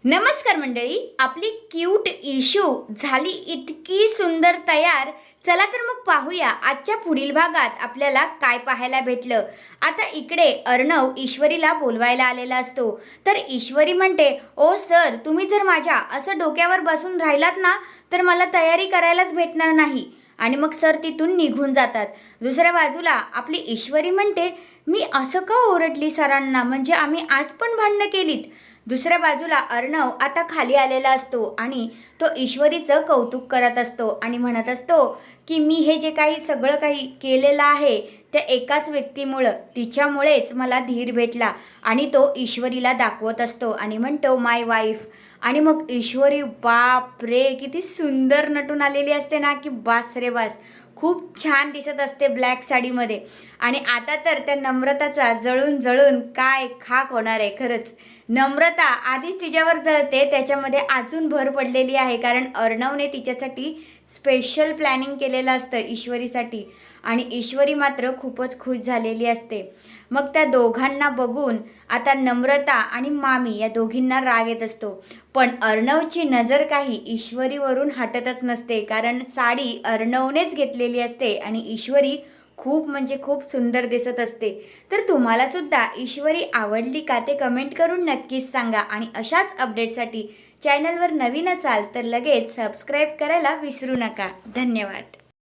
नमस्कार मंडळी, आपली क्यूट इशू झाली इतकी सुंदर तयार. चला तर मग पाहूया आजच्या पुढील भागात आपल्याला काय पाहायला भेटलं. आता इकडे अर्णव ईश्वरीला बोलवायला आलेला असतो. तर ईश्वरी म्हणते, ओ सर, तुम्ही जर माझ्या असं डोक्यावर बसून राहिलात ना तर मला तयारी करायलाच भेटणार नाही. आणि मग सर तिथून निघून जातात. दुसऱ्या बाजूला आपली ईश्वरी म्हणते, मी असं का ओरडली सरांना, म्हणजे आम्ही आज पण भांडणं केलीत. दुसऱ्या बाजूला अर्णव आता खाली आलेला असतो आणि तो ईश्वरीचं कौतुक करत असतो आणि म्हणत असतो की मी हे जे काही सगळं काही केलेलं आहे त्या एकाच व्यक्तीमुळं, तिच्यामुळेच मला धीर भेटला. आणि तो ईश्वरीला दाखवत असतो आणि म्हणतो माय वाईफ. आणि मग ईश्वरी बाप रे, किती सुंदर नटून आलेली असते ना, की बास रे बास, खूप छान दिसत असते ब्लॅक साडीमध्ये. आणि आता तर त्या नम्रताचा जळून जळून काय खाक होणार आहे. खरंच नम्रता आधीच तिच्यावर जळते, त्याच्यामध्ये अजून भर पडलेली आहे, कारण अर्णवने तिच्यासाठी स्पेशल प्लॅनिंग केलेलं असतं ईश्वरीसाठी. आणि ईश्वरी मात्र खूपच खुश झालेली असते. मग त्या दोघांना बघून आता नम्रता आणि मामी या दोघींना राग येत असतो. पण अर्णवची नजर काही ईश्वरीवरून हटतच नसते, कारण साडी अर्णवनेच घेतलेली असते आणि ईश्वरी खूप म्हणजे खूप सुंदर दिसत असते. तर तुम्हाला सुद्धा ईश्वरी आवडली का ते कमेंट करून नक्कीच सांगा. आणि अशाच अपडेटसाठी चॅनलवर नवीन असाल तर लगेच सबस्क्राईब करायला विसरू नका. धन्यवाद.